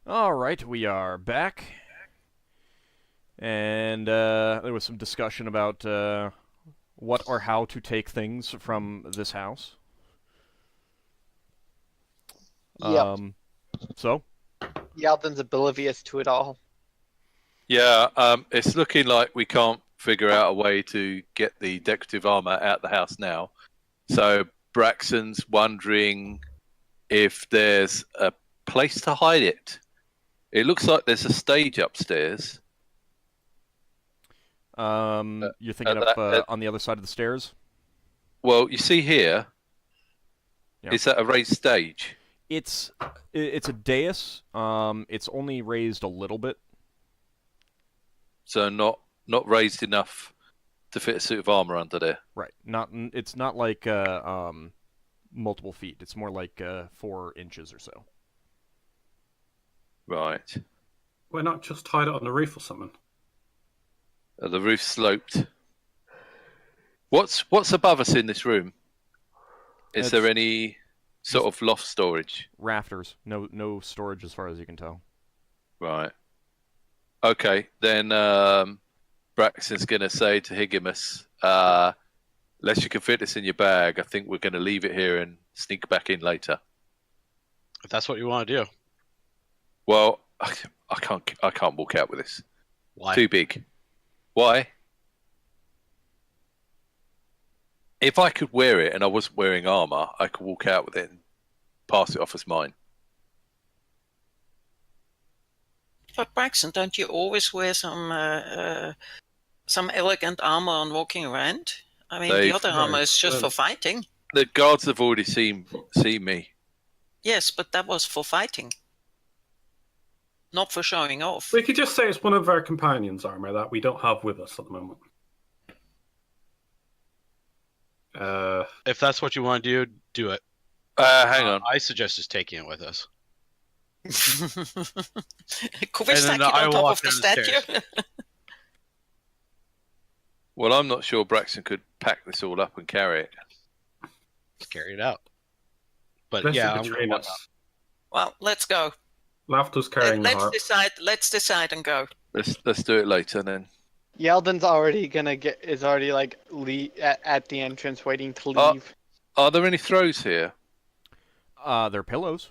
Alright, we are back. And there was some discussion about what or how to take things from this house. Yep. So, Yeldan's oblivious to it all. Yeah, it's looking like we can't figure out a way to get the decorative armor out of the house now. So Braxon's wondering if there's a place to hide it. It looks like there's a stage upstairs. you're thinking up on the other side of the stairs? Well, you see here, Yeah. is that a raised stage? It's a dais. It's only raised a little bit. So not raised enough to fit a suit of armor under there. Right. It's not like multiple feet. It's more like 4 inches or so. Right. Why not just hide it on the roof or something? The roof sloped. What's above us in this room? Is there any sort of loft storage? Rafters. No storage as far as you can tell. Right. Okay, then Braxon's going to say to Higgimus, unless you can fit this in your bag, I think we're going to leave it here and sneak back in later. If that's what you want to do. Well, I can't walk out with this. Why? Too big. Why? If I could wear it and I wasn't wearing armor, I could walk out with it and pass it off as mine. But Braxon, don't you always wear some elegant armor on walking around? I mean, the other armor is just for fighting. The guards have already seen me. Yes, but that was for fighting, not for showing off. We could just say it's one of our companions' armor that we don't have with us at the moment. If that's what you want to do it. Hang on. I suggest just taking it with us. Could we stack it on top of the statue? Well, I'm not sure Braxon could pack this all up and carry it. Let's carry it out. But Let's yeah, between us. Well, let's go. Lafdul's carrying the Let's harp. decide. Let's decide and go. Let's do it later then. Yeldan's already at the entrance waiting to leave. Are there any throws here? They're pillows.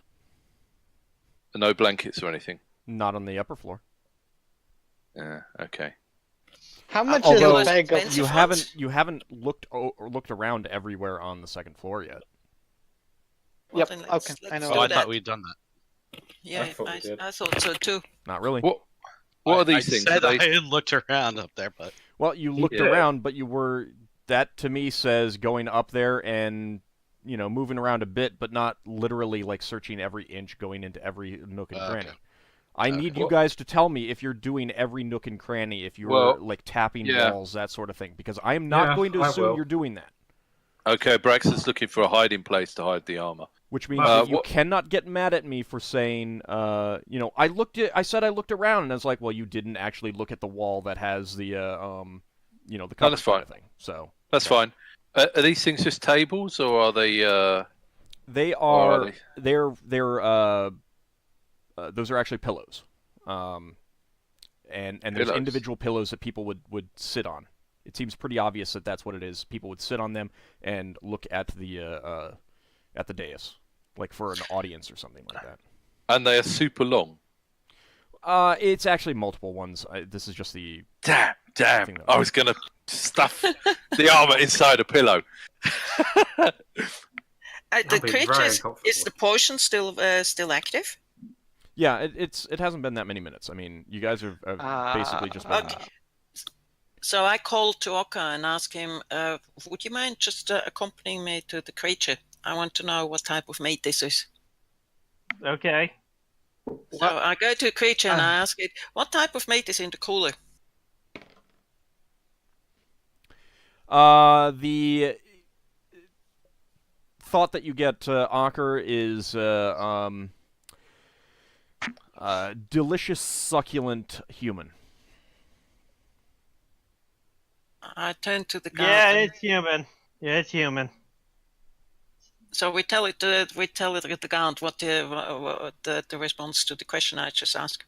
No blankets or anything? Not on the upper floor. Yeah, okay. How much Although is a bag of... You haven't looked around everywhere on the second floor yet. Yep, Well, then okay, let's I know. do Oh, I that. thought we'd done that. Yeah, I thought we did. I thought so too. Not really. What are these things? I said Are they- I had looked around up there, but Well, you looked Yeah. around, but you were... That, to me, says going up there and, moving around a bit, but not literally, like, searching every inch, going into every nook and cranny. okay. I need you guys to tell me if you're doing every nook and cranny, if you're, like, tapping walls, that sort of thing, because I am not going to I assume will. you're doing that. Okay, Braxton's looking for a hiding place to hide the armor. Which means that you what- cannot get mad at me for saying, I said I looked around, and I was like, well, you didn't actually look at the wall that has the, the cover that's kind of fine. thing. So That's fine. Are these things just tables, or are they? they are are, they're those are actually pillows, and there's Pillows. individual pillows that people would sit on. It seems pretty obvious that that's what it is. People would sit on them and look at the dais, like for an audience or something like that. And they are super long. It's actually multiple ones. This is just the... Damn! Thing that- I was gonna stuff the armor inside a pillow. The That'd be very creature is comfortable. the potion still active? Yeah, it hasn't been that many minutes. I mean, you guys have basically just been... Okay. So I called to Ockar and asked him, would you mind just accompanying me to the creature? I want to know what type of mate this is. Okay. So I go to the creature and I ask it, what type of mate is in the cooler? The thought that you get, Ockar, is delicious, succulent human. I turn to the guard. Yeah, and- it's human. Yeah, it's human. So we tell it to the guard what the response to the question I just asked.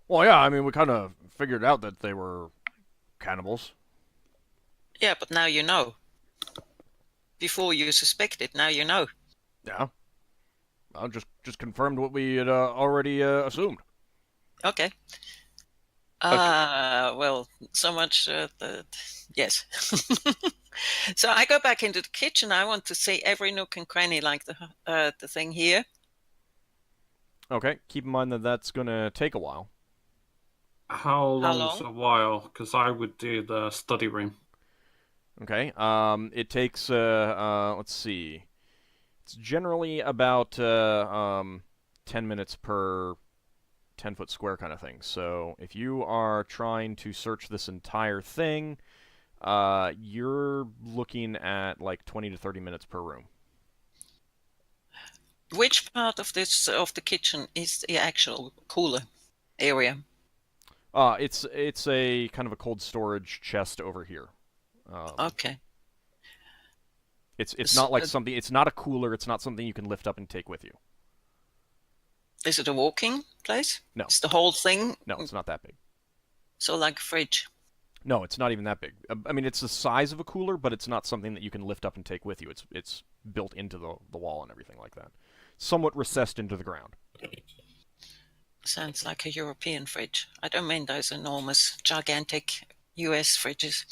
Well, yeah, I mean, we kind of figured out that they were cannibals. Yeah, but now you know. Before you suspected, now you know. Yeah. Well, just confirmed what we had already assumed. Okay. Well, so much. Yes. So I go back into the kitchen. I want to see every nook and cranny, like the thing here. Okay, keep in mind that that's gonna take a while. How long's long? a while? Because I would do the study room. Okay. It takes let's see. It's generally about 10 minutes per 10-foot square kind of thing. So if you are trying to search this entire thing, you're looking at like 20 to 30 minutes per room. Which part of the kitchen is the actual cooler area? It's a kind of a cold storage chest over here. Okay. It's not like something. It's not a cooler. It's not something you can lift up and take with you. Is it a walking place? No. It's the whole thing? No, it's not that big. So like a fridge? No, it's not even that big. I mean, it's the size of a cooler, but it's not something that you can lift up and take with you. It's built into the wall and everything like that. Somewhat recessed into the ground. Sounds like a European fridge. I don't mean those enormous, gigantic US fridges.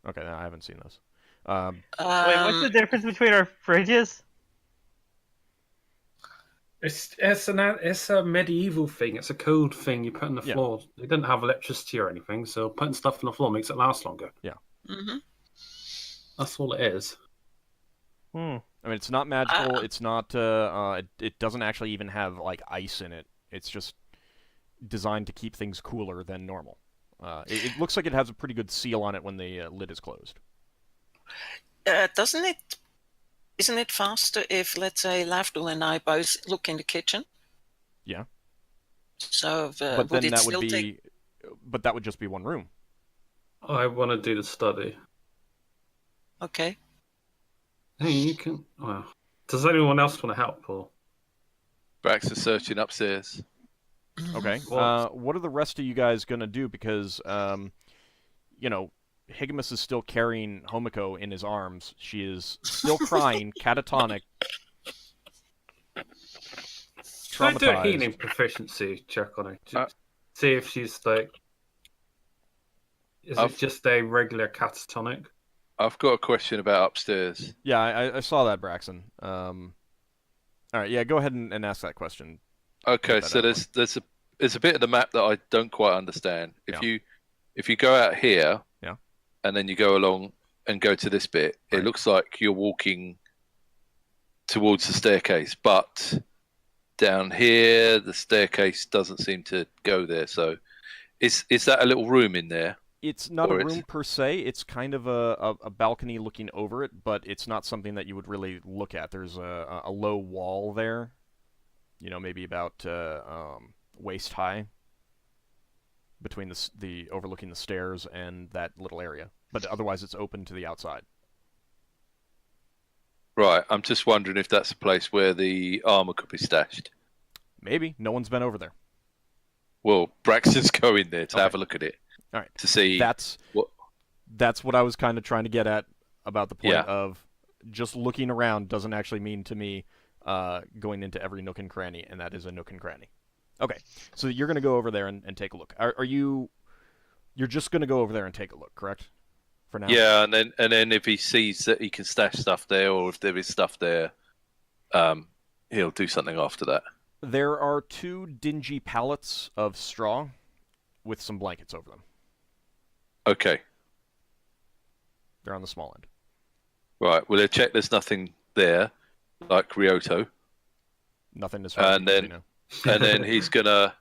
Okay, I haven't seen those. Wait, what's the difference between our fridges? It's a medieval thing. It's a cold thing you put on the Yeah. floor. They didn't have electricity or anything, so putting stuff on the floor makes it last longer. Mm-hmm. That's all it is. I mean, it's not magical. It's not. It doesn't actually even have like ice in it. It's just designed to keep things cooler than normal. It looks like it has a pretty good seal on it when the lid is closed. Doesn't it? Isn't it faster if, let's say, Lafdul and I both look in the kitchen? Yeah. So, But then would it that still would be. take? But that would just be one room. I want to do the study. Okay. Hey, you can. Well, does anyone else want to help? Or Braxon's searching upstairs. Okay. What are the rest of you guys gonna do? Because Higgimus is still carrying Homiko in his arms. She is still crying, catatonic, should I do a traumatized. healing proficiency check on her? Just see if she's like. Is it just a regular catatonic? I've got a question about upstairs. Yeah, I saw that, Braxon. All right, yeah, go ahead and ask that question. Okay, That so out of there's a bit of the map that I don't quite understand. Yeah. If you go out here, Yeah. and then you go along and go to this bit, Right. it looks like you're walking towards the staircase, but down here the staircase doesn't seem to go there. So, is that a little room in there? It's not Or a it's- room per se. It's kind of a balcony looking over it, but it's not something that you would really look at. There's a low wall there, maybe about waist high between the overlooking the stairs and that little area. But otherwise, it's open to the outside. Right. I'm just wondering if that's a place where the armor could be stashed. Maybe no one's been over there. Well, Braxton's going there to Okay. have a look at it All right. to see. That's what I was kind of trying to get at about the point Yeah. of just looking around doesn't actually mean to me going into every nook and cranny, and that is a nook and cranny. Okay, so you're going to go over there and take a look. Are you? You're just going to go over there and take a look, correct? For now. Yeah, and then if he sees that he can stash stuff there, or if there is stuff there, he'll do something after that. There are 2 dingy pallets of straw with some blankets over them. Okay. They're on the small end. Right. Well, check there's nothing there, like Ryoto, Nothing as And as then- you know. and then he's gonna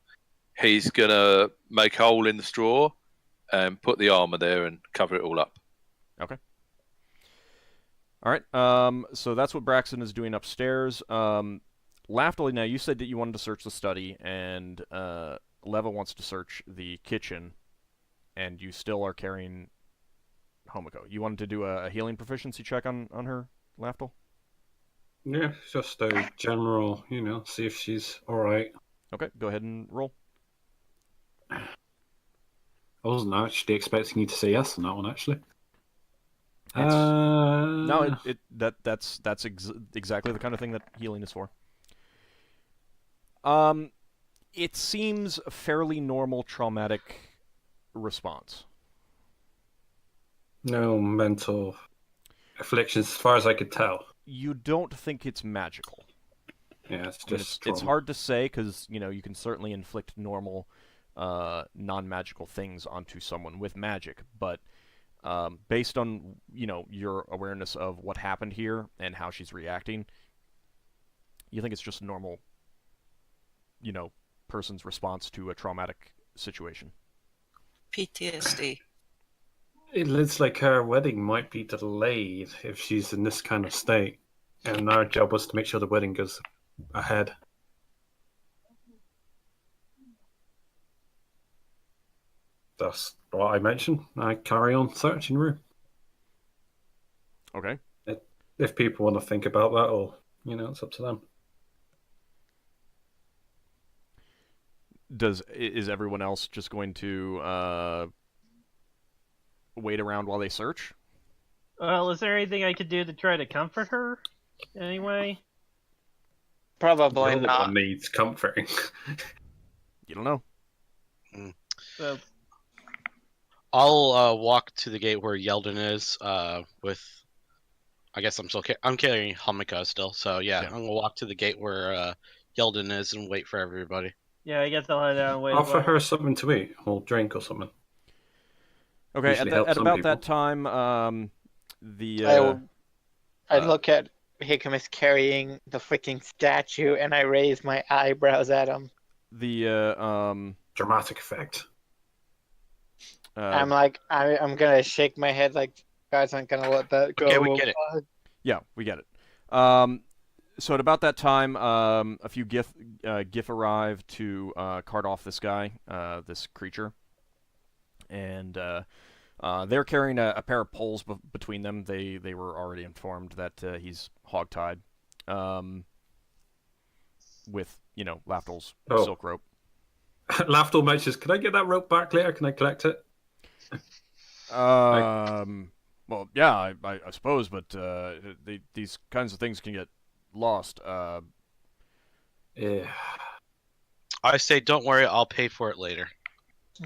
make a hole in the straw and put the armor there and cover it all up. All right. So that's what Braxton is doing upstairs. Lafdul, now you said that you wanted to search the study, and Leva wants to search the kitchen, and you still are carrying Homiko. You wanted to do a healing proficiency check on her Lafdul? Yeah, just a general, see if she's alright. Okay, go ahead and roll. I wasn't actually expecting you to say yes on that one, actually. No, that's exactly the kind of thing that healing is for. It seems a fairly normal traumatic response. No mental afflictions, as far as I could tell. You don't think it's magical. Yeah, it's I mean, just it's hard to say because you can certainly inflict normal, non-magical things onto someone with magic, but based on your awareness of what happened here and how she's reacting, you think it's just a normal, person's response to a traumatic situation. PTSD. It looks like her wedding might be delayed if she's in this kind of state, and our job was to make sure the wedding goes ahead. That's what I mentioned. I carry on searching room. Okay. If people want to think about that, or it's up to them. Is everyone else just going to wait around while they search? Well, is there anything I could do to try to comfort her? Anyway? Probably The other not. one needs comforting. You don't know. So, I'll walk to the gate where Yeldan is. With, I guess I'm carrying Hamika still. So yeah, I'm gonna walk to the gate where Yeldan is and wait for everybody. yeah, I guess I'll head out and wait. Offer her something to eat, or drink, or something. Okay, Usually helps at some about people. that time, the I look at Higgimus carrying the freaking statue, and I raise my eyebrows at him. Dramatic effect. I'm like, I'm gonna shake my head like, guys aren't gonna let that go. Okay, we get it. Yeah, we get it. So at about that time, a few Giff arrive to cart off this guy, this creature, and they're carrying a pair of poles between them. They were already informed that he's hogtied, with Lafdul's silk rope. Lafdul mentions, "Can I get that rope back later? Can I collect it?" Well, yeah, I suppose, but these kinds of things can get lost. Yeah. I say, don't worry, I'll pay for it later.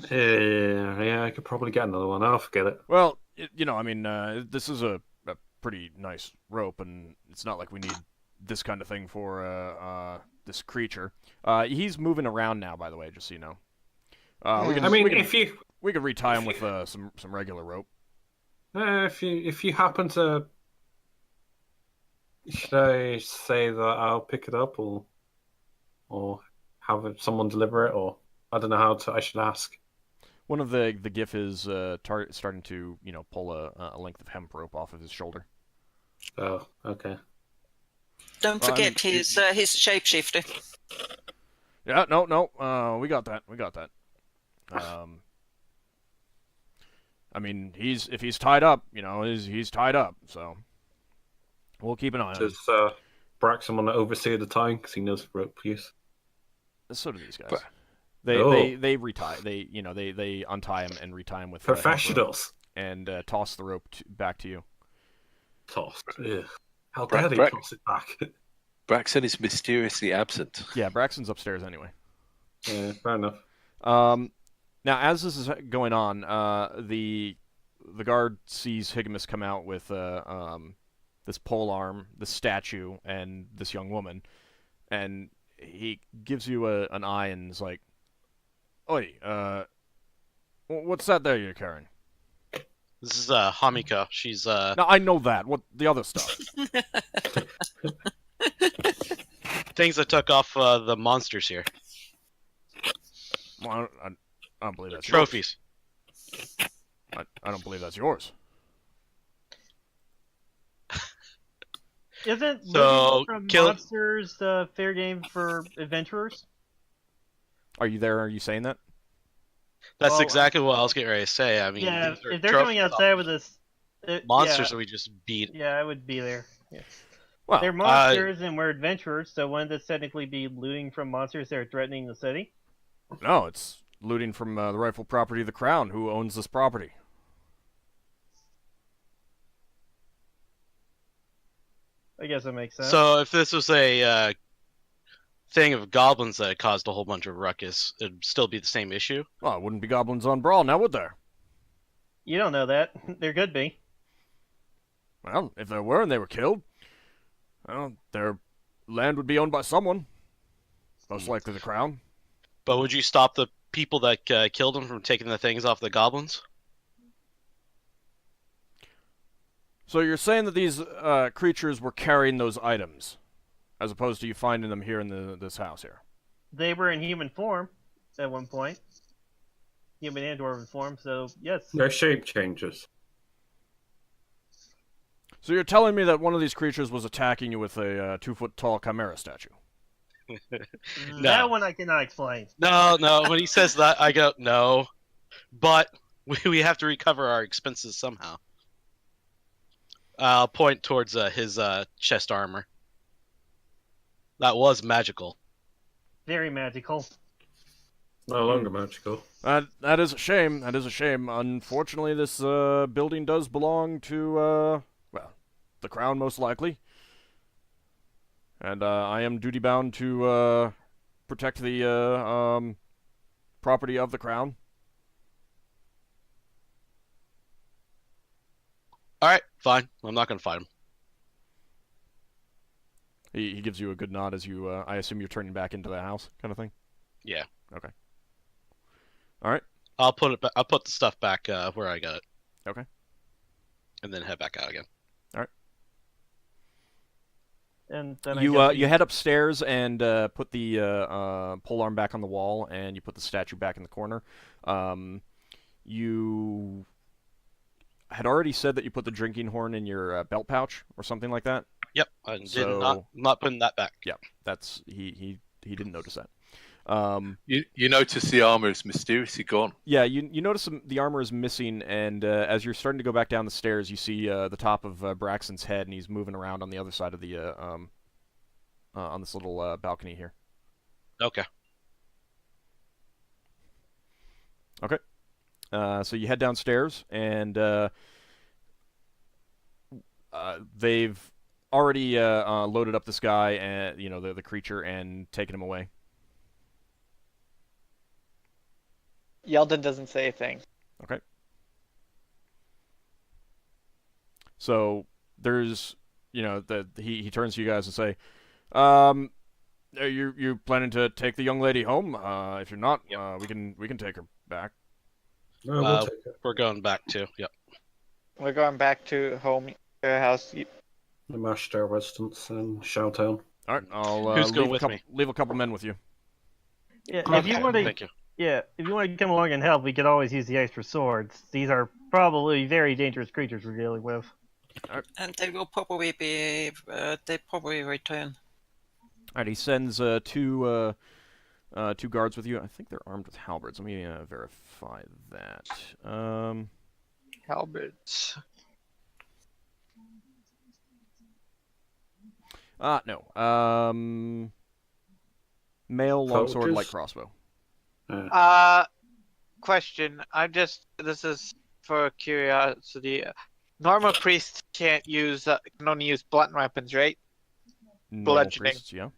Yeah, I could probably get another one. I'll forget it. Well, this is a pretty nice rope, and it's not like we need this kind of thing for this creature. He's moving around now, by the way, just so you know. We could retie him with some regular rope. If you happen to, should I say that I'll pick it up, or have someone deliver it, or I don't know how I should ask. One of the Giff is starting to pull a length of hemp rope off of his shoulder. Oh, okay. Don't forget his shapeshifter. Yeah, no, we got that. If he's tied up, he's tied up, so we'll keep an eye on him. Does Braxon want to oversee the tying because he knows rope use? So do these guys. They retie. They untie him and retie him with professionals and toss the rope back to you. Tossed. Ugh. How dare they toss it back? Braxon is mysteriously absent. Yeah, Braxton's upstairs anyway. Yeah, fair enough. Now, as this is going on, the guard sees Higgimus come out with this pole arm, this statue, and this young woman, and he gives you an eye and is like, "Oi, what's that there you're carrying?" This is Hamika. She's Now I know that. What the other stuff? things that took off the monsters here. Well, I don't believe that's Trophies. Yours. I don't believe that's yours. Isn't So, looting from monsters the fair game for adventurers? Are you there? Are you saying that? That's exactly what I was getting ready to say. I mean, Yeah, these are if they're coming trophies outside off with this monsters that we just beat. Yeah, I would be there. Well, They're monsters and we're adventurers, so wouldn't this technically be looting from monsters that are threatening the city? no, it's looting from the rightful property of the crown. Who owns this property? I guess that makes sense. So if this was a thing of goblins that caused a whole bunch of ruckus, it'd still be the same issue. Well, it wouldn't be goblins on Brawl, now would there? You don't know that. There could be. Well, if there were and they were killed, well, their land would be owned by someone. Most likely the crown. But would you stop the people that killed them from taking the things off the goblins? So you're saying that these creatures were carrying those items, as opposed to you finding them here in this house here? They were in human form at one point. Human and dwarven form, so yes. They're shape changes. So you're telling me that one of these creatures was attacking you with a 2-foot-tall chimera statue? That one I cannot explain. No. When he says that, I go, no. But we have to recover our expenses somehow. I'll point towards his chest armor. That was magical. Very magical. No longer magical. That is a shame. That is a shame. Unfortunately, this building does belong to, well, the crown most likely. And I am duty-bound to protect the property of the crown. Alright, fine. I'm not going to fight him. He gives you a good nod as you, I assume you're turning back into the house, kind of thing? Yeah. Okay. Alright. I'll put the stuff back where I got it. Okay. And then head back out again. And then You head upstairs and put the polearm back on the wall, and you put the statue back in the corner. You had already said that you put the drinking horn in your belt pouch or something like that. Yep, I did not putting that back. Yeah, that's he didn't notice that. You notice the armor is mysteriously gone. Yeah, you notice the armor is missing, and as you're starting to go back down the stairs, you see the top of Braxon's head, and he's moving around on the other side of the on this little balcony here. Okay. Okay. So you head downstairs, and they've already loaded up this guy, and the creature, and taken him away. Yeldan doesn't say a thing. Okay. So there's, he turns to you guys and say, are you planning to take the young lady home? If you're not, we can take her back. No, we'll take it. We're going back too. Yep. We're going back to home, house. The Master residence in Shoutown. All right, I'll Who's going with me? leave a couple men with you. Yeah, Okay, if you want to, thank you. yeah, if you want to come along and help, we could always use the extra swords. These are probably very dangerous creatures we're dealing with. And they will probably be. They probably return. All right, he sends two guards with you. I think they're armed with halberds. Let me verify that. Halberds. No. Male longsword, Focus? light crossbow. Question. This is for curiosity. Normal priests can only use blunt weapons, right? Normal Bludgeoning. priests, yeah.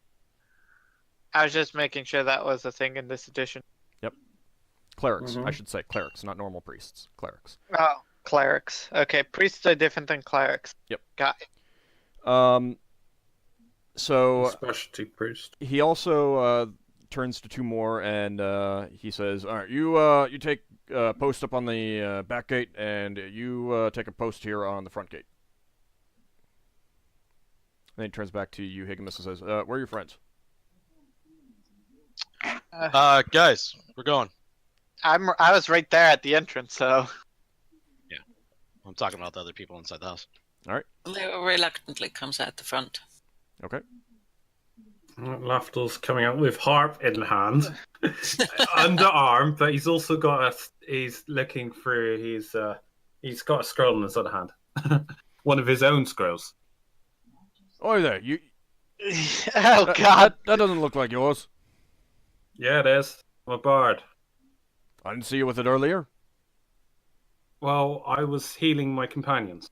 I was just making sure that was a thing in this edition. Clerics, Mhm. I should say clerics, not normal priests. Clerics. Oh, clerics. Okay, priests are different than clerics. Yep. Got it. So Specialty priest. he also turns to two more, and he says, "All right, you take post up on the back gate, and you take a post here on the front gate." Then he turns back to you, Higgimus, and says, "Where are your friends?" Guys, we're going. I was right there at the entrance, so I'm talking about the other people inside the house. Leo reluctantly comes out the front. Okay. Lafdul's coming out with harp in hand, underarm, but he's also got he's looking for he's got a scroll in his other hand, one of his own scrolls. Oi there, you. Oh God! That doesn't look like yours. Yeah, it is. I'm a bard. I didn't see you with it earlier. Well, I was healing my companions.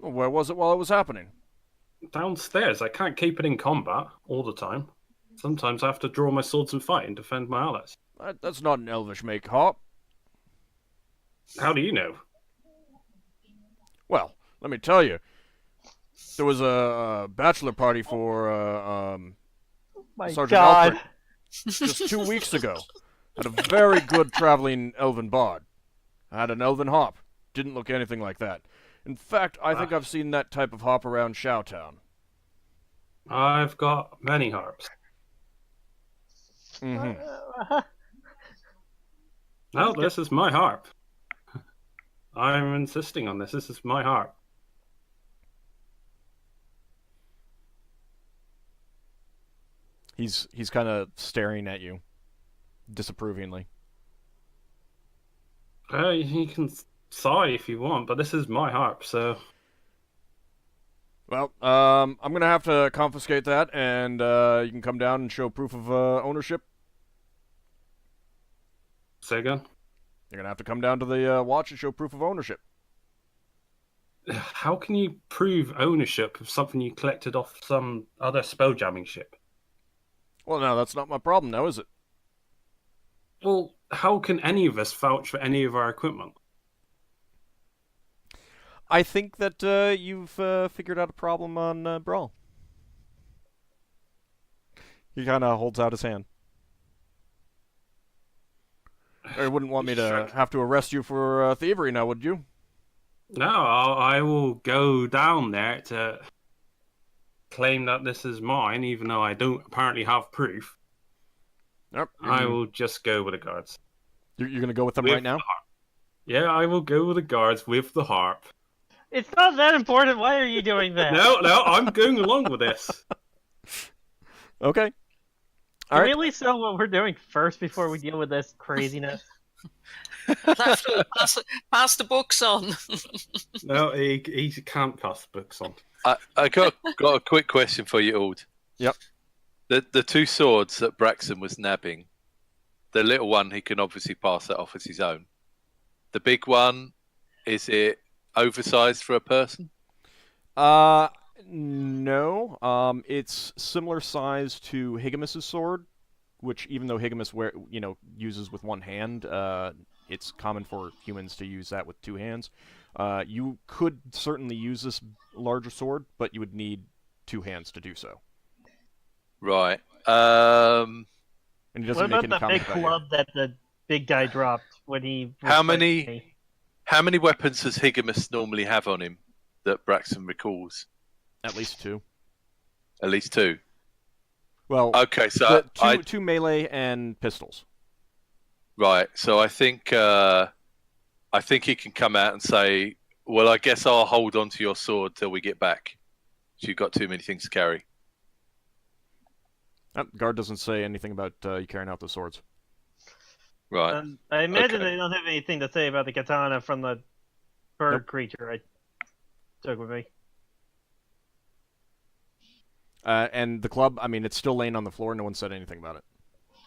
Well, where was it while it was happening? Downstairs, I can't keep it in combat all the time. Sometimes I have to draw my swords and fight and defend my allies. That's not an elvish make harp. How do you know? Well, let me tell you. There was a bachelor party for My Sergeant God. Alfred just 2 weeks ago. Had a very good traveling elven bard. I had an elven harp. Didn't look anything like that. In fact, I think I've seen that type of harp around Shou Town. I've got many harps. Mm-hmm. No, this is my harp. I'm insisting on this. This is my harp. He's kind of staring at you, disapprovingly. You can sigh if you want, but this is my harp, so... Well, I'm gonna have to confiscate that, and you can come down and show proof of ownership. Say again? You're gonna have to come down to the watch and show proof of ownership. How can you prove ownership of something you collected off some other spelljamming ship? Well, now that's not my problem, now is it? Well, how can any of us vouch for any of our equipment? I think that you've figured out a problem on Brawl. He kind of holds out his hand. Or you wouldn't want me to have to arrest you for thievery now, would you? No, I will go down there to claim that this is mine, even though I don't apparently have proof. Yep. I will just go with the guards. You're going to go with them With right now? the harp. Yeah, I will go with the guards with the harp. It's not that important. Why are you doing that? No, I'm going along with this. Okay. Can All we right. at least know what we're doing first before we deal with this craziness? Lafdul, pass the books on. No, he can't pass the books on. I got a quick question for you, Auld. Yep. The two swords that Braxon was nabbing, the little one, he can obviously pass that off as his own. The big one, is it oversized for a person? No. It's similar size to Higgimus's sword, which even though Higgimus uses with one hand, it's common for humans to use that with two hands. You could certainly use this larger sword, but you would need two hands to do so. Right. And he doesn't What make about any the big comment about you. club that the big guy dropped when he... How replaced many- me? How many weapons does Higgimus normally have on him that Braxon recalls? At least two. At least two. Well, Okay, so two melee and pistols. right. So I think he can come out and say, "Well, I guess I'll hold on to your sword till we get back. You've got too many things to carry." Guard doesn't say anything about you carrying out the swords. Right. I imagine Okay. they don't have anything to say about the katana from the bird Nope. creature I took with me. And the club, I mean, it's still laying on the floor. No one said anything about it.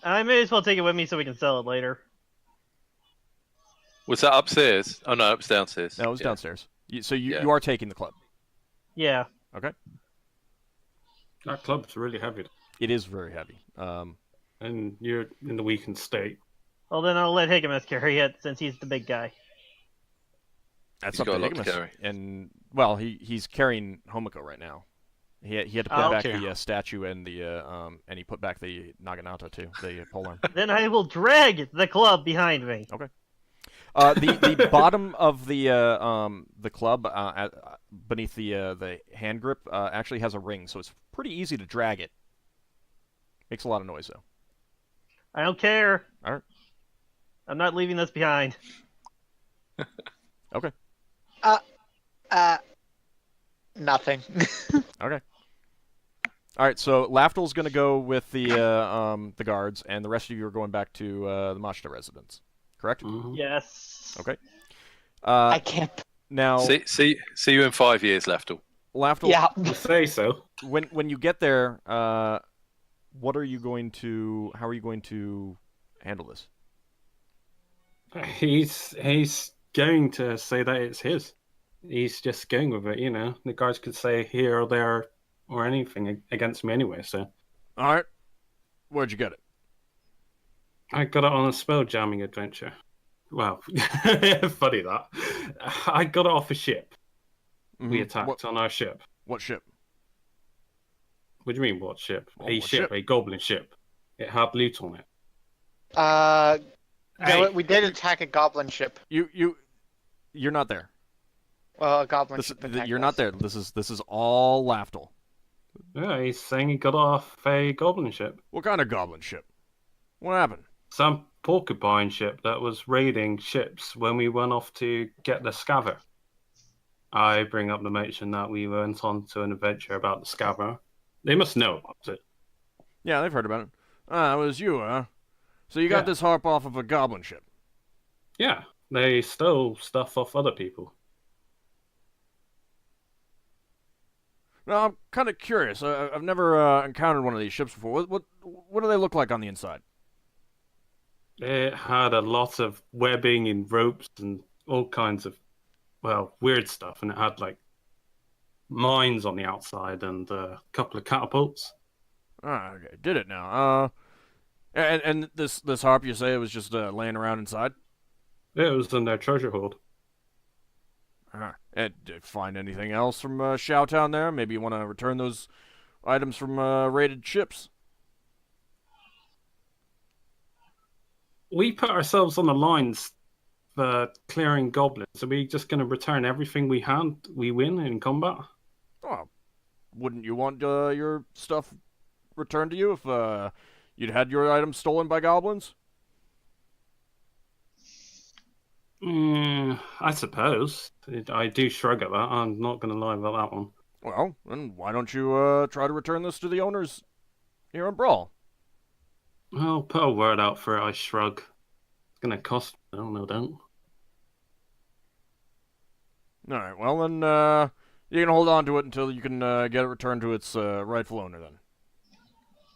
I may as well take it with me so we can sell it later. Was that upstairs? Oh no, it was downstairs. No, it was Yeah. downstairs. So Yeah. you are taking the club. Yeah. Okay. That club's really heavy, It is very heavy. and you're in the weakened state. Well, then I'll let Higgimus carry it since he's the big guy. That's He's up got to a lot to Higgimus. carry. And well, he's carrying Homiko right now. He had to put Oh, back okay. the statue and the and he put back the Naginata too, the polearm. Then I will drag the club behind me. The bottom of the club beneath the hand grip actually has a ring, so it's pretty easy to drag it. Makes a lot of noise though. I don't care. All right. I'm not leaving this behind. Okay. Nothing. Okay. All right. So Lafdul's gonna go with the guards, and the rest of you are going back to the Machta residence. Correct? Mhm. Yes. Okay. I can't. Now. See you in 5 years, Lafdul. Lafdul, Yeah. You say so. when you get there, what are you going to? How are you going to handle this? He's going to say that it's his. He's just going with it, you know. The guards could say here or there or anything against me anyway, so. All right. Where'd you get it? I got it on a spell jamming adventure. Well, funny that. I got it off a ship. We attacked on our ship. What ship? What do you mean, what ship? Well, A what ship, ship? a goblin ship. It had loot on it. No, Hey. we did attack a goblin ship. You're not there. Well, a goblin This, ship attacked you're us. not there. This is all Lafdul. Yeah, he's saying he got it off a goblin ship. What kind of goblin ship? What happened? Some porcupine ship that was raiding ships when we went off to get the scaver. I bring up the mention that we went on to an adventure about the scaver. They must know about it. Yeah, they've heard about it. Ah, it was you, huh? So you got Yeah. this harp off of a goblin ship. Yeah, they stole stuff off other people. Now, I'm kind of curious. I've never encountered one of these ships before. What do they look like on the inside? It had a lot of webbing and ropes and all kinds of, well, weird stuff. And it had, like, mines on the outside and a couple of catapults. Ah, okay, did it now. And this harp, you say it was just laying around inside? It was in their treasure hoard. And did you find anything else from Shou Town there? Maybe you want to return those items from raided ships? We put ourselves on the lines for clearing goblins. Are we just going to return everything we win in combat? Oh, wouldn't you want your stuff returned to you if you'd had your items stolen by goblins? I suppose. I do shrug at that. I'm not going to lie about that one. Well, then why don't you try to return this to the owners here in Brawl? I'll put a word out for it, I shrug. It's going to cost me, no doubt. Alright, well then, you can hold on to it until you can get it returned to its rightful owner then.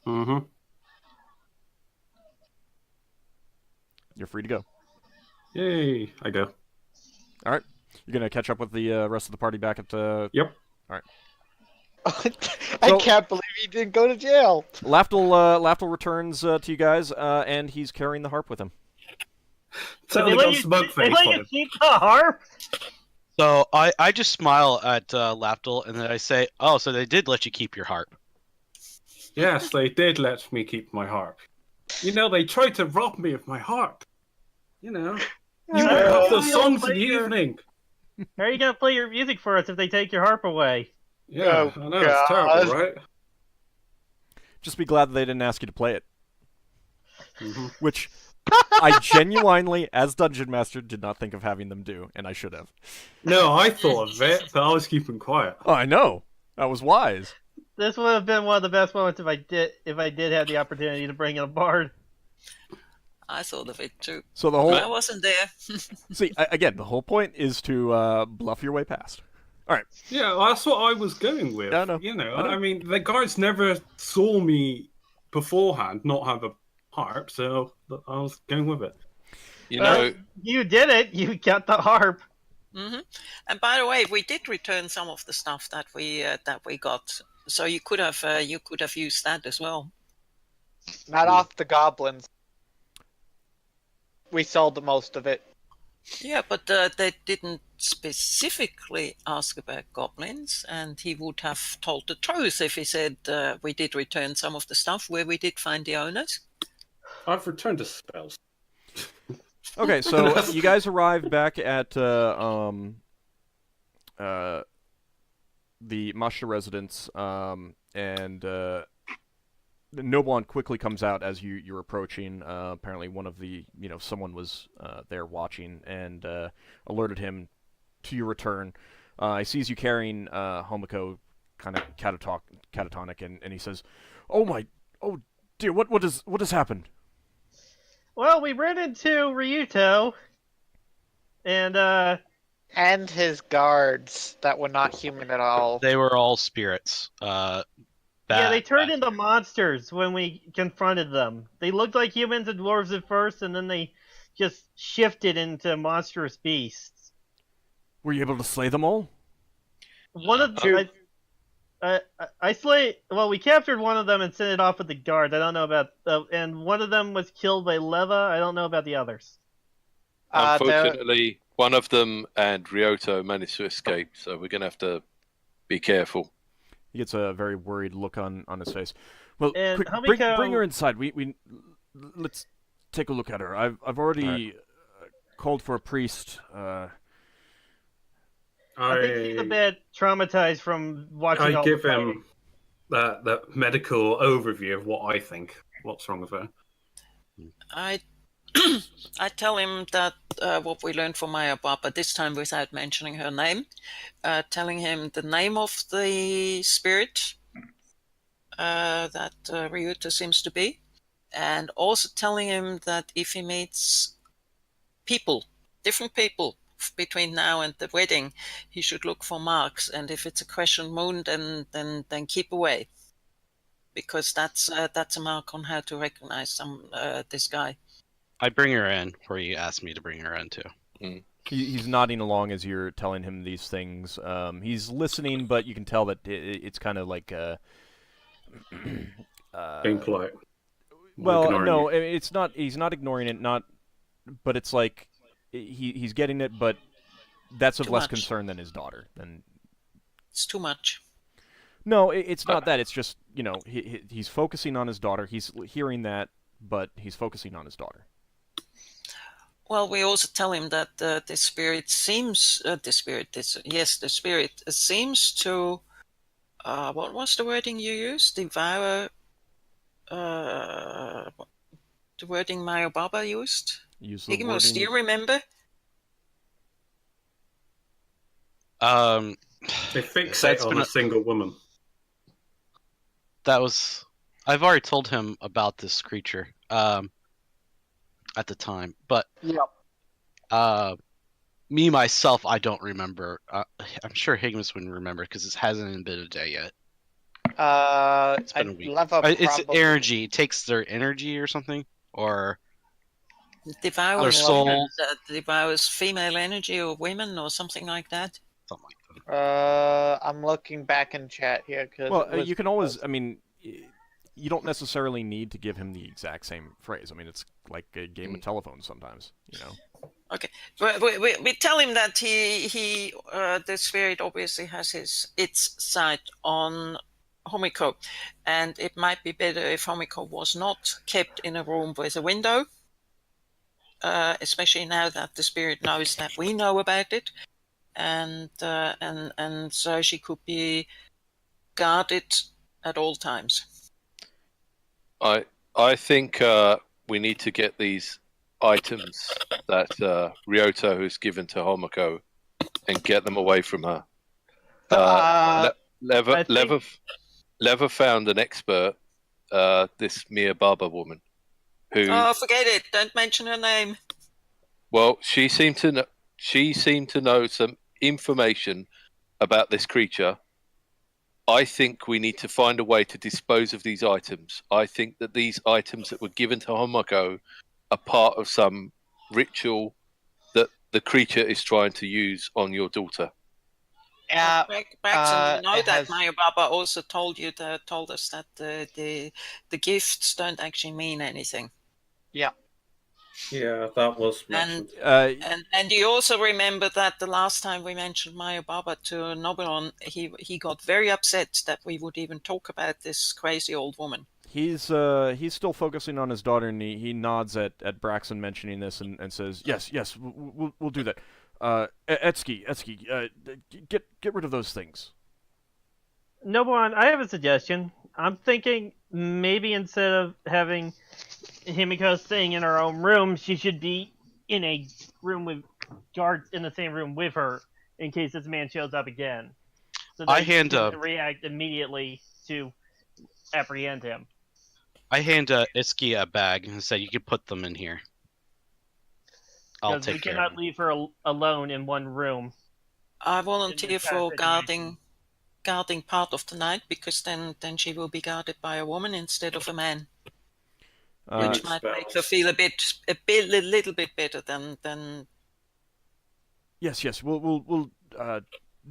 Mm-hmm. You're free to go. Yay, I go. Alright. You're gonna catch up with the rest of the party back at, Yep. I can't believe he didn't go to jail. Lafdul returns to you guys, and he's carrying the harp with him. Totally got smoke They face let on you him. keep the harp? So I just smile at Lafdul and then I say, "Oh, so they did let you keep your harp." Yes, they did let me keep my harp. You know, they tried to rob me of my harp. You know, you How won't are have the you songs gonna in the play your- evening. How are you gonna play your music for us if they take your harp away? Yeah, Oh, I know, it's terrible, right? Just be glad that they didn't ask you to play it. Mm-hmm. Which I genuinely, as Dungeon Master, did not think of having them do, and I should have. No, I thought of it, but I was keeping quiet. Oh, I know. That was wise. This would have been one of the best moments if I did have the opportunity to bring in a bard. I thought of it too. So the whole I wasn't there. see again, the whole point is to bluff your way past. All right. Yeah, well, that's what I was going with. Yeah, I know. You know, I know. I mean, the guards never saw me beforehand not have a harp, so I was going with it. You know, You did it. You got the harp. And by the way, we did return some of the stuff that we got, so you could have used that as well. Not off the goblins. We sold the most of it. Yeah, but they didn't specifically ask about goblins, and he would have told the truth if he said we did return some of the stuff where we did find the owners. I've returned to spells. Okay, so you guys arrive back at the Masha residence, and Noblon quickly comes out as you're approaching. Apparently, one of the someone was there watching and alerted him to your return. He sees you carrying Homiko, kind of catatonic, and he says, oh dear, what has happened?" Well, we ran into Ryuto, and And his guards that were not human at all. They were all spirits. Yeah, Bad, they turned bad. into monsters when we confronted them. They looked like humans and dwarves at first, and then they just shifted into monstrous beasts. Were you able to slay them all? One of Two. we captured one of them and sent it off with the guard. I don't know about, and one of them was killed by Leva. I don't know about the others. Unfortunately, one of them and Ryoto managed to escape, so we're going to have to be careful. He gets a very worried look on his face. Well, And quick, Hamiko- bring her inside. We let's take a look at her. I've already called for a priest. I think he's a bit traumatized from watching all I give the fighting. him the medical overview of what I think. What's wrong with her? I I tell him that what we learned from Maya Baba, this time without mentioning her name, telling him the name of the spirit that Ryuta seems to be, and also telling him that if he meets people, different people, between now and the wedding, he should look for marks, and if it's a crescent moon, then keep away, because that's a mark on how to recognize this guy. I bring her in where you asked me to bring her in too. He's nodding along as you're telling him these things. He's listening, but you can tell that it's kind of like Being polite. well, Ignoring no, you. it's not. He's not ignoring it. But it's like he's getting it, but that's of Too less much. concern than his daughter. Than It's too much. no, it's not that. It's just he's focusing on his daughter. He's hearing that, but he's focusing on his daughter. Well, we also tell him that the spirit seems to what was the wording you used? Devour. The wording Maya Baba used. Use the Higgimus, do wording- you remember? They fixate That's on been a single woman. That was. I've already told him about this creature at the time, but me myself, I don't remember. I'm sure Higgimus wouldn't remember because it hasn't even been a day yet. It's been a week. It's energy. It takes their energy or something, or Devour their soul. devours female energy or women or something like that. Something like that. I'm looking back in chat here because Well, you can always. I mean, you don't necessarily need to give him the exact same phrase. I mean, it's like a game of telephone sometimes. Okay, we tell him that the spirit obviously has its sight on Homiko, and it might be better if Homiko was not kept in a room with a window, especially now that the spirit knows that we know about it, and so she could be guarded at all times. I think we need to get these items that Ryoto has given to Homoko and get them away from her. Lever found an expert, this Mia Baba woman, who. Oh, forget it! Don't mention her name. Well, she seemed to know some information about this creature. I think we need to find a way to dispose of these items. I think that these items that were given to Homoko are part of some ritual that the creature is trying to use on your daughter. Braxon, you know that Maya Baba also told us that the gifts don't actually mean anything. Yeah. Yeah, that was mentioned. And you also remember that the last time we mentioned Maya Baba to Nobelon, he got very upset that we would even talk about this crazy old woman. He's still focusing on his daughter, and he nods at Braxon mentioning this and says, yes, we'll do that. Etsuki, get rid of those things. Nobelon, I have a suggestion. I'm thinking maybe instead of having Himiko staying in her own room, she should be in a room with guards in the same room with her in case this man shows up again. So that she can react immediately to apprehend him. I hand Itsuki a bag and say, "You can put them in here." I'll Because we take care cannot of it. leave her alone in one room. I In volunteer this kind of for situation. guarding part of the night, because then she will be guarded by a woman instead of a man, which might make her feel a little bit better than. Yes. We'll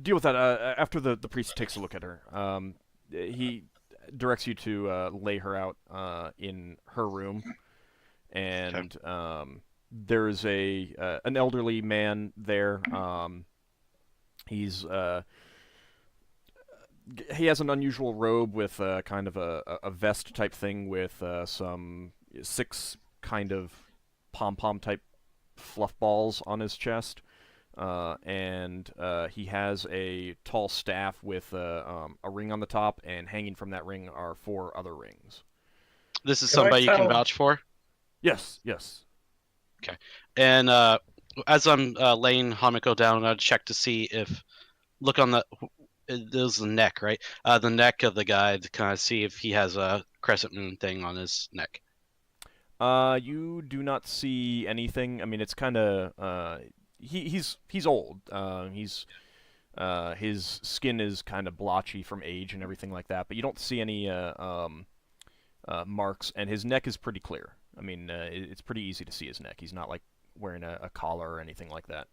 deal with that after the priest takes a look at her. He directs you to lay her out in her room, and there's an elderly man there. He has an unusual robe with kind of a vest type thing with some 6 kind of pom-pom type fluff balls on his chest. And he has a tall staff with a ring on the top, and hanging from that ring are 4 other rings. This is somebody you can vouch for? Yes. Okay. And as I'm laying Hamiko down, I'd check to see if... Look on the... There's the neck, right? The neck of the guy to kind of see if he has a crescent moon thing on his neck. You do not see anything. I mean, it's kind of... He's old. His skin is kind of blotchy from age and everything like that, but you don't see any marks, and his neck is pretty clear. I mean, it's pretty easy to see his neck. He's not like wearing a collar or anything like that.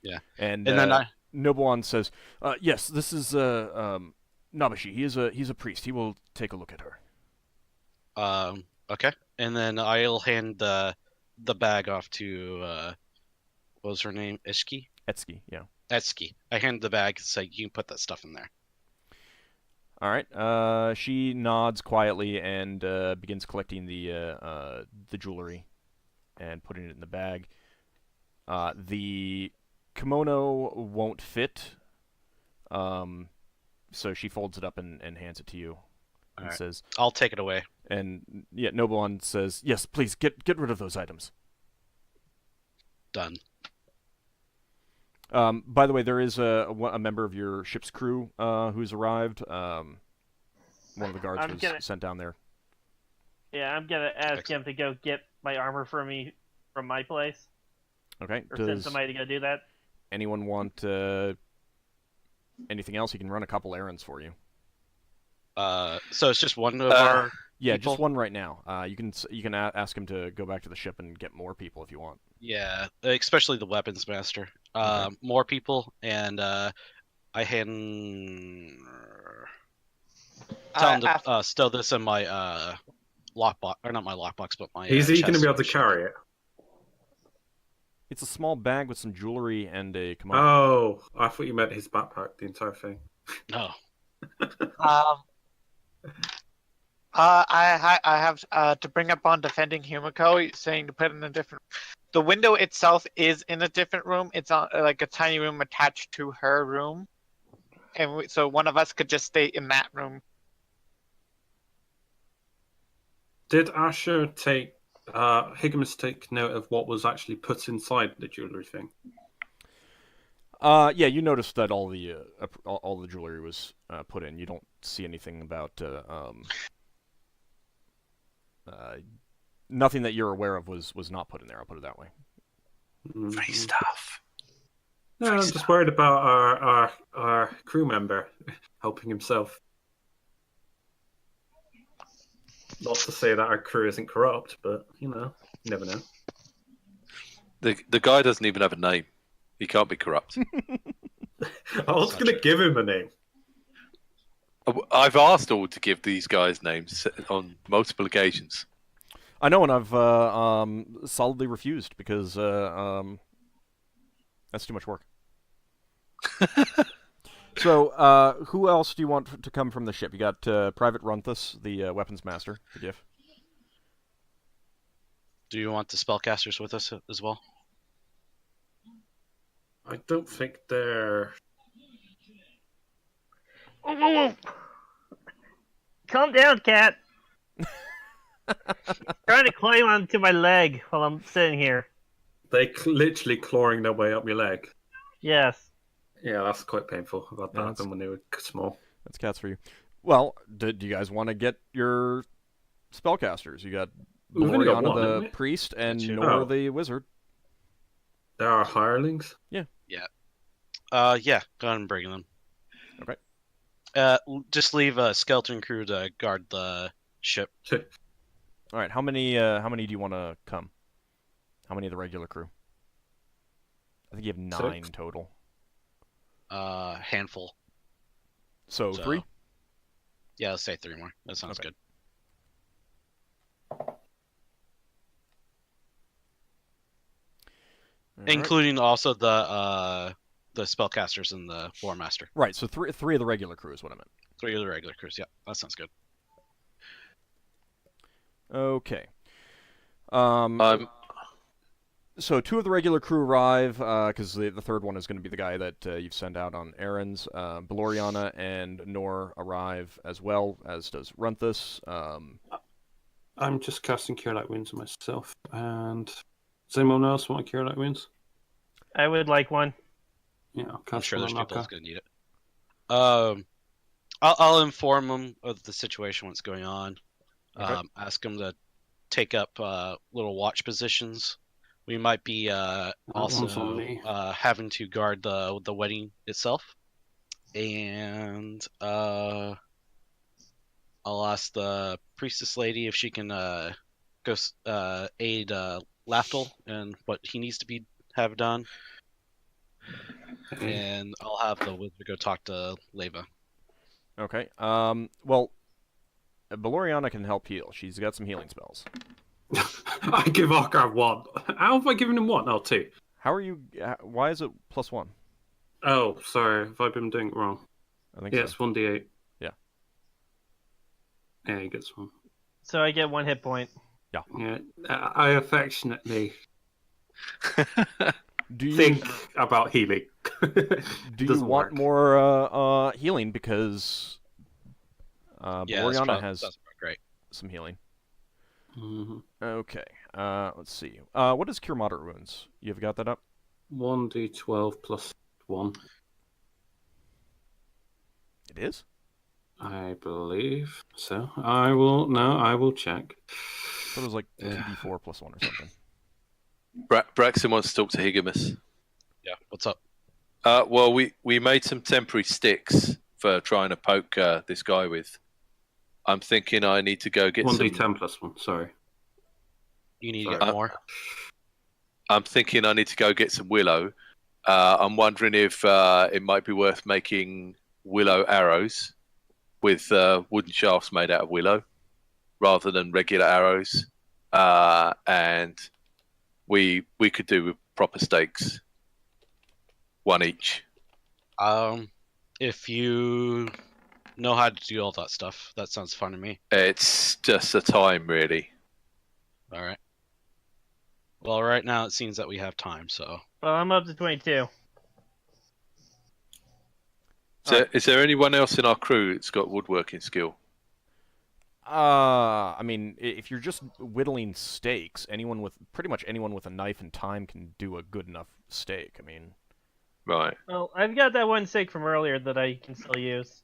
Yeah. And then Nobuan says, "Yes, this is Nabashi. He's a priest. He will take a look at her." Okay. And then I'll hand the bag off to what was her name? Etsuki, yeah. Etsuki. I hand the bag and say, you can put that stuff in there. All right. She nods quietly and begins collecting the jewelry and putting it in the bag. The kimono won't fit, so she folds it up and hands it to you, and says, "I'll take it away." And yeah, Nobuan says, "Yes, please get rid of those items." Done. By the way, there is a member of your ship's crew who's arrived. One of the guards was sent down there. Yeah, I'm gonna ask him to go get my armor for me from my place. Okay. Or send somebody to go do that. Anyone want anything else? He can run a couple errands for you. So it's just one of our people? Just one right now. You can ask him to go back to the ship and get more people if you want. Yeah, especially the weapons master. Okay. More people, and I hand tell him to stow this in my lockbox, or not my lockbox, but my. Is he going to be able to carry it? It's a small bag with some jewelry and a kimono. Oh, I thought you meant his backpack, the entire thing. No. I have to bring up on defending Humiko, saying to put in a different. The window itself is in a different room. It's on like a tiny room attached to her room, and so one of us could just stay in that room. Did Asher take Higgimus take note of what was actually put inside the jewelry thing? Yeah, you noticed that all the jewelry was put in. You don't see anything about nothing that you're aware of was not put in there. I'll put it that way. Free stuff. No, I'm just worried about our crew member helping himself. Not to say that our crew isn't corrupt, but you never know. The guy doesn't even have a name. He can't be corrupt. I was going to give him a name. I've asked all to give these guys names on multiple occasions. I know, and I've solidly refused because that's too much work. So, who else do you want to come from the ship? You got Private Runthus, the weapons master, the Giff. Do you want the spellcasters with us as well? I don't think they're... Oh. Calm down, cat. Trying to climb onto my leg while I'm sitting here. They literally clawing their way up your leg. Yes. Yeah, that's quite painful. I've had that happen when they were small. That's cats for you. Well, do you guys want to get your spellcasters? You got Gloriana the priest and Nor the wizard. There are hirelings? Yeah. Go ahead and bring them. Okay. Just leave a skeleton crew to guard the ship. All right. How many do you want to come? How many of the regular crew? I think you have 9 6. total. Handful. So 3? Yeah, let's say 3 more. That sounds Okay. good. Including also the spellcasters and the war master. Right. So 3 of the regular crew is what I meant. 3 of the regular crews. Yeah, that sounds good. Okay. So 2 of the regular crew arrive, because the third one is going to be the guy that you've sent out on errands. Beloriana and Nor arrive as well, as does Runthus. I'm just casting Cure Light Wounds on myself. And does anyone else want Cure Light Wounds? I would like one. Yeah, I'll cast I'm sure one there's on people that's Ockar. going to need it. I'll inform them of the situation, what's going on. Okay. Ask them to take up little watch positions. We might be one's on also me. having to guard the wedding itself. And I'll ask the priestess lady if she can go aid Lafdul and what he needs to have done. And I'll have the wizard go talk to Leva. Okay. Well, Beloriana can help heal. She's got some healing spells. I give Ockar 1. How have I given him 1? Oh, 2. How are you? Why is it +1? Oh, sorry. Have I been doing it wrong? I think Yeah, so. it's 1d8. Yeah. Yeah, he gets 1. So I get 1 hit point. Yeah, I affectionately Do you think about healing. do you Doesn't want work. more healing because Yeah, Beloriana has that's great. some healing? Mhm. Okay. Let's see. What is Cure Moderate Wounds? You've got that up? 1d12 plus 1, It is? I believe. So I will check. I thought it was like 2d4 +1 or something. Braxon wants to talk to Higgimus. Yeah, what's up? Well, we made some temporary sticks for trying to poke this guy with. I'm thinking I need to go get 1d10 some. plus 1, sorry. You need to Sorry. get more? I'm thinking I need to go get some willow. I'm wondering if it might be worth making willow arrows with wooden shafts made out of willow rather than regular arrows. And we could do with proper stakes. 1 each. If you know how to do all that stuff, that sounds fun to me. It's just a time, really. All right. Well, right now it seems that we have time, so. Well, I'm up to 22. So, is there anyone else in our crew that's got woodworking skill? I mean, if you're just whittling stakes, pretty much anyone with a knife and time can do a good enough stake. I mean, Right. Well, I've got that 1 stake from earlier that I can still use.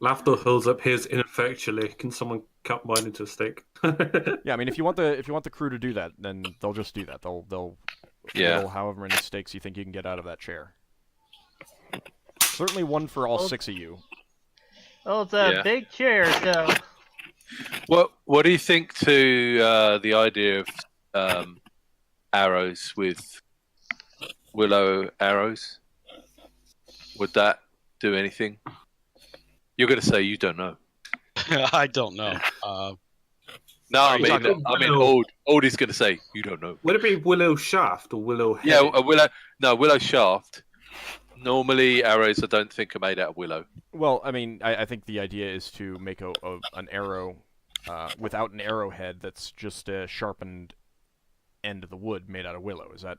Lafdul holds up his ineffectually. Can someone cut mine into a stick? yeah. I mean, if you want the crew to do that, then they'll just do that. They'll whittle however many stakes you think you can get out of that chair. Certainly one for all 6 of you. Well, it's a big chair, so. What do you think to the idea of arrows with willow arrows? Would that do anything? You're going to say you don't know. I don't know. No, I mean, Old is going to say you don't know. Would it be willow shaft or willow head? Yeah, willow shaft. Normally, arrows I don't think are made out of willow. Well, I mean, I think the idea is to make an arrow without an arrowhead that's just a sharpened end of the wood made out of willow. Is that?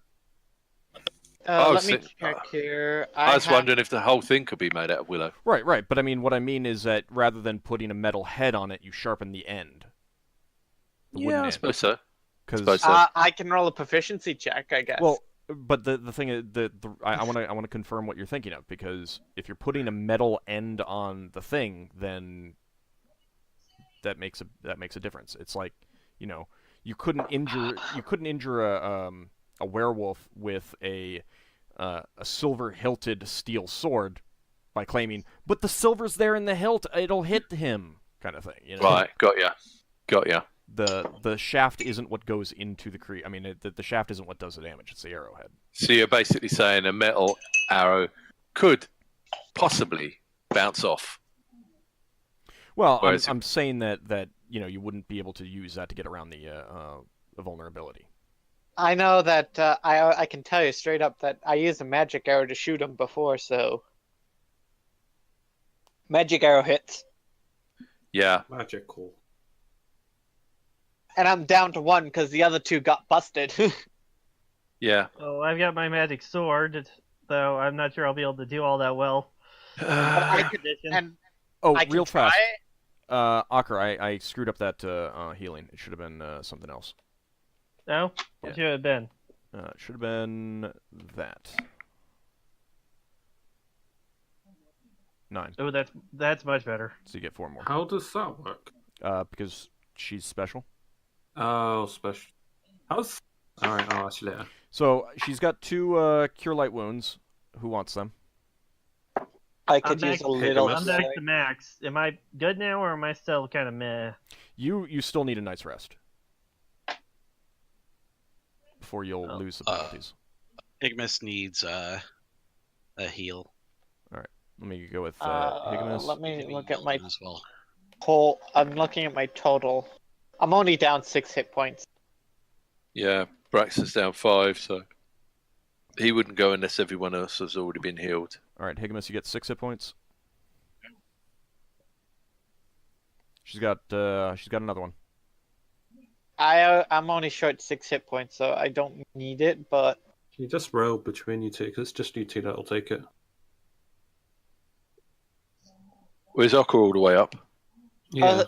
Let me check here. I was wondering if the whole thing could be made out of willow. Right. But I mean, what I mean is that rather than putting a metal head on it, you sharpen the end. I suppose so. I can roll a proficiency check, I guess. Well, but the thing is, I want to confirm what you're thinking of, because if you're putting a metal end on the thing, then that makes a difference. It's like, you couldn't injure werewolf with a silver-hilted steel sword by claiming, "But the silver's there in the hilt; it'll hit him," kind of thing. You know? Right, got ya. The shaft isn't what goes into the I mean, the shaft isn't what does the damage. It's the arrowhead. So you're basically saying a metal arrow could possibly bounce off. Well, I'm saying that you wouldn't be able to use that to get around the vulnerability. I know that I can tell you straight up that I used a magic arrow to shoot him before, so magic arrow hits. Yeah. Magical. And I'm down to 1 because the other 2 got busted. Yeah. Oh, I've got my magic sword, though I'm not sure I'll be able to do all that well. Real fast. Ockar, I screwed up that healing. It should have been something else. No? What should it have been? It should have been that. 9. Oh, that's much better. So you get 4 more. How does that work? Because she's special. Oh, special. How's... Alright, I'll ask you later. So she's got 2 cure light wounds. Who wants them? I could use a little. I'm back to max. Am I good now, or am I still kind of meh? You still need a night's rest before you'll lose the penalties. Higgimus needs a heal. All right, let me go with Higgimus. Let me look at my as well. whole. I'm looking at my total. I'm only down 6 hit points. Yeah, Braxon's down 5, so he wouldn't go unless everyone else has already been healed. All right, Higgimus, you get 6 hit points. She's got another one. I'm only short 6 hit points, so I don't need it. But you just roll between you two, because it's just you two that'll take it. Where's Ockar all the way up? Yeah.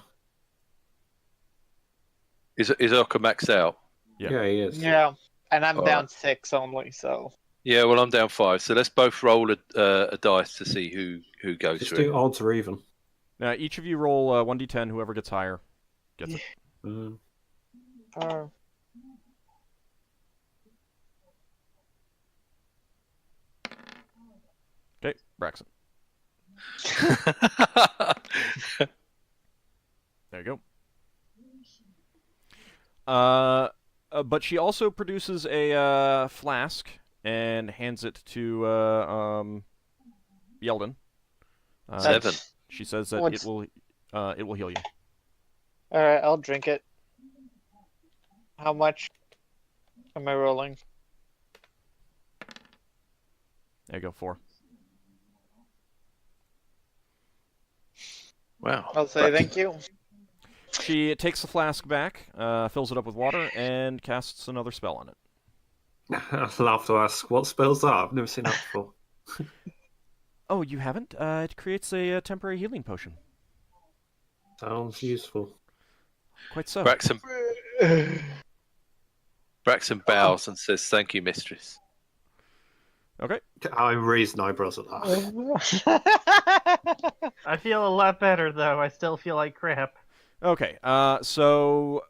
Is Ockar maxed out? Yeah, he is. Yeah, and I'm All down right. 6 only, so. Yeah, well, I'm down 5, so let's both roll a dice to see who goes Just through. do odds or even. Now each of you roll 1d10. Whoever gets higher gets it. Okay, Braxon. There you go. But she also produces a flask and hands it to Yeldan. 7. She says that it will heal you. All right, I'll drink it. How much am I rolling? There you go, 4. Wow. I'll say thank you. She takes the flask back, fills it up with water, and casts another spell on it. I'd love to ask, what spell's that? I've never seen that before. Oh, you haven't? It creates a temporary healing potion. Sounds useful. Quite so. Braxon bows and says, "Thank you, mistress." Okay. I raised eyebrows at that. I feel a lot better, though. I still feel like crap. Okay, so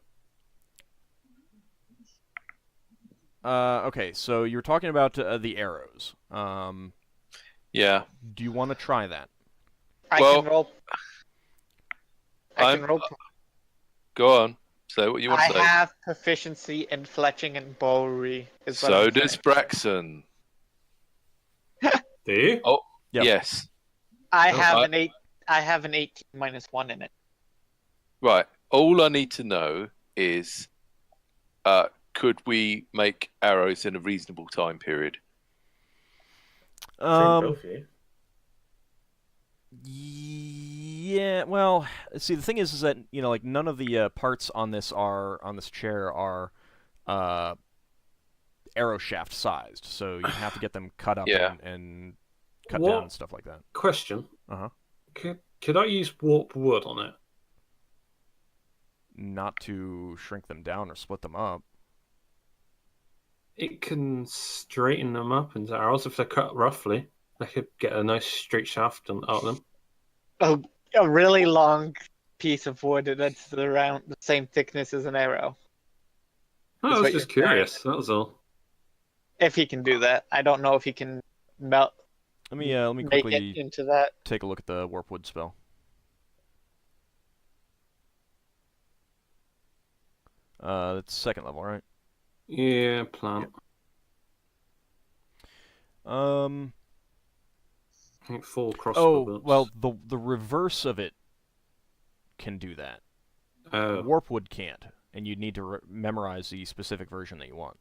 you're talking about the arrows. Yeah. Do you want to try that? I can roll. Go on. Say what you want to say. I have proficiency in fletching and bowlery. So does Braxon. Do you? Oh, yep. Yes. I have an 18 minus 1 in it. Right. All I need to know is, could we make arrows in a reasonable time period? Yeah. Well, see, the thing is that like none of the parts on this chair are arrow shaft sized, so you have to get them cut up and cut down and stuff like that. Question. Uh-huh. Could I use warp wood on it? Not to shrink them down or split them up. It can straighten them up into arrows if they're cut roughly. I could get a nice straight shaft out of them. Oh, a really long piece of wood that's around the same thickness as an arrow. I was just curious, that was all. If he can do that, I don't know if he can melt. Let me make quickly it into that. take a look at the warp wood spell. That's second level, right? Yeah, plant. I think 4 crossbow bolts. well, the reverse of it can do that. Warpwood can't, and you'd need to memorize the specific version that you want.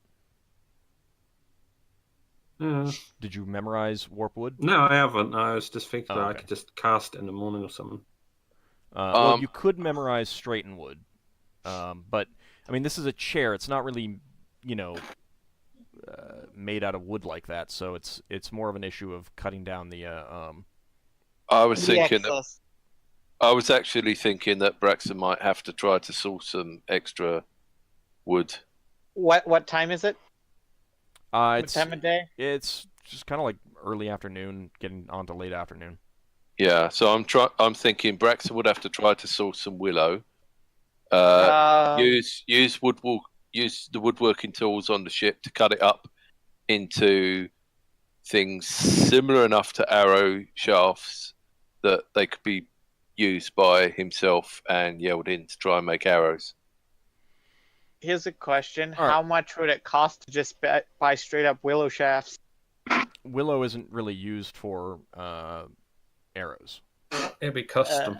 Did you memorize Warpwood? No, I haven't. I was just thinking that I okay. could just cast it in the morning or something. Well, you could memorize Straightenwood, but I mean, this is a chair. It's not really, made out of wood like that. So it's more of an issue of cutting down the. I was thinking. I was actually thinking that Braxon might have to try to source some extra wood. What time is it? What time of day? It's just kind of like early afternoon, getting on to late afternoon. Yeah, so I'm thinking Braxon would have to try to source some willow. Use the woodworking tools on the ship to cut it up into things similar enough to arrow shafts that they could be used by himself and Yeldan to try and make arrows. Here's a question. All right. How much would it cost to just buy straight up willow shafts? Willow isn't really used for arrows. It'd be custom.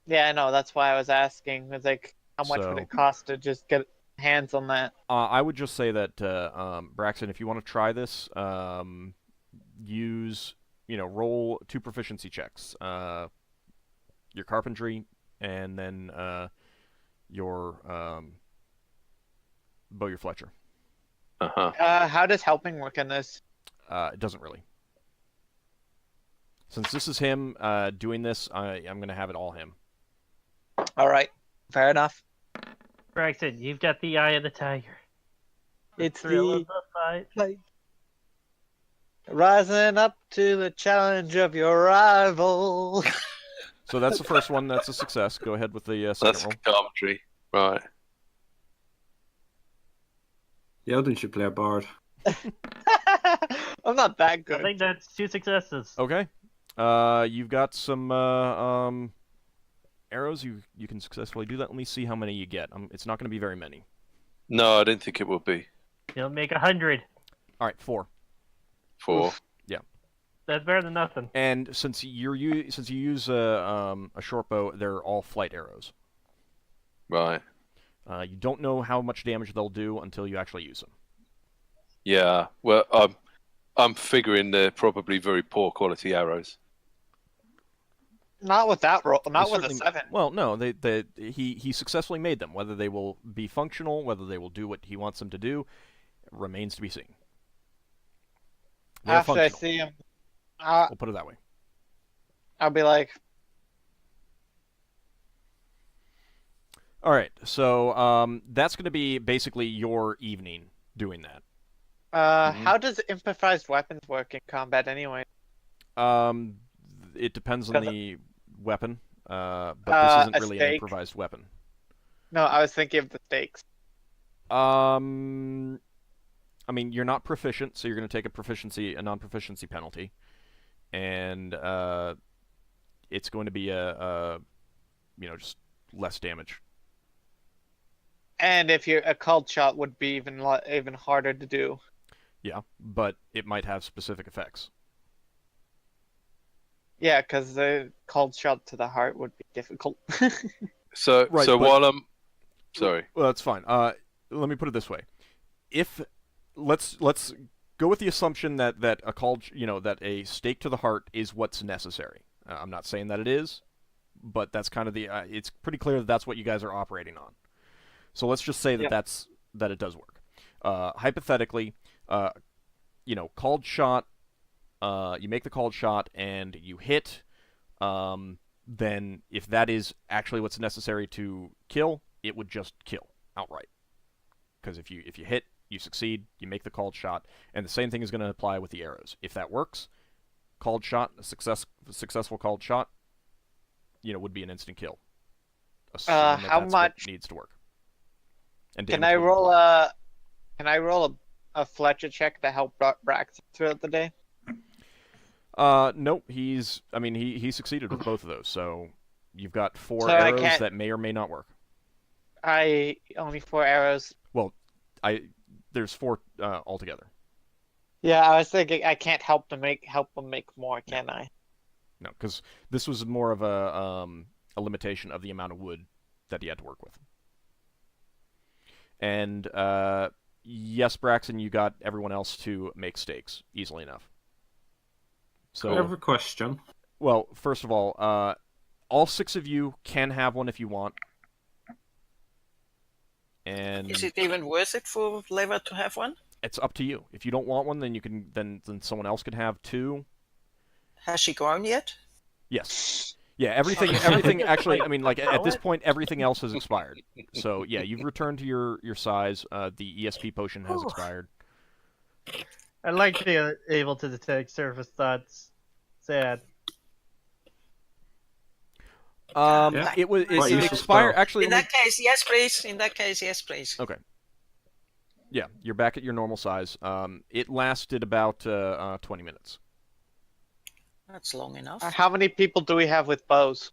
Yeah, I know. That's why I was asking. It's like, how much would it cost to just get hands on that? I would just say that, Braxon, if you want to try this, roll 2 proficiency checks. Your carpentry, and then your Bowyer Fletcher. How does helping work in this? It doesn't really. Since this is him doing this, I'm going to have it all him. All right. Fair enough. Braxton, you've got the eye of the tiger. It's thrill the of the fight. Rising up to the challenge of your rival. So that's the first one. That's a success. Go ahead with the second roll. That's carpentry. Right. Yeldan should play a bard. I'm not that good. I think that's 2 successes. Okay. You've got some arrows. You can successfully do that. Let me see how many you get. It's not going to be very many. No, I didn't think it would be. You'll make 100. All right, 4. 4. Yeah. That's better than nothing. And since you use a short bow, they're all flight arrows. Right. You don't know how much damage they'll do until you actually use them. Yeah. Well, I'm figuring they're probably very poor quality arrows. Not with that roll. Not with a 7. Well, no. He successfully made them. Whether they will be functional, whether they will do what he wants them to do, remains to be seen. They're After I functional. see him, We'll put it that way. I'll be like, all right, so that's going to be basically your evening doing that. How does improvised weapons work in combat anyway? It depends on the weapon, but this isn't really an improvised weapon. No, I was thinking of the stakes. I mean, you're not proficient, so you're going to take a non-proficiency penalty, and it's going to be just less damage. And if you're a cold shot, would be even harder to do. Yeah, but it might have specific effects. Yeah, because the cold shot to the heart would be difficult. While I'm sorry. Well, that's fine. Let me put it this way: let's go with the assumption that that a stake to the heart is what's necessary. I'm not saying that it is, but that's kind of it's pretty clear that that's what you guys are operating on. So let's just say that that it does work. Hypothetically, called shot. You make the called shot and you hit. Then if that is actually what's necessary to kill, it would just kill outright. Because if you hit, you succeed. You make the called shot, and the same thing is going to apply with the arrows. If that works, called shot, successful called shot, would be an instant kill. How much needs to work? And can I roll a a Fletcher check to help Braxon throughout the day? Nope. He succeeded with both of those. So you've got 4 arrows that may or may not work. Only 4 arrows. Well, there's 4 altogether. Yeah, I was thinking I can't help him make more, can I? No, because this was more of a limitation of the amount of wood that he had to work with. And yes, Braxon, you got everyone else to make stakes easily enough. So I have a question. Well, first of all 6 of you can have one if you want. And is it even worth it for Leva to have one? It's up to you. If you don't want one, then you can. Then someone else can have 2. Has she grown yet? Yes. Yeah. Everything. Actually, I mean, like at this point, everything else has expired. So yeah, you've returned to your size. The ESP potion has expired. I'd like to be able to detect surface thoughts. Sad. It expired. Actually, in that case, yes, please. In that case, yes, please. Okay. Yeah, you're back at your normal size. It lasted about 20 minutes. That's long enough. How many people do we have with bows?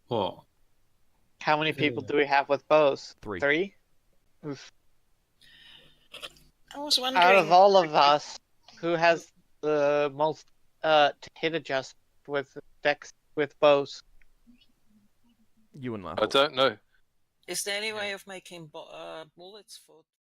What? How many people do we have with bows? 3. 3? Oof. I was wondering... Out of all of us, who has the most hit adjust with dex with bows? You and Lafdul. I don't know. Is there any way of making bullets for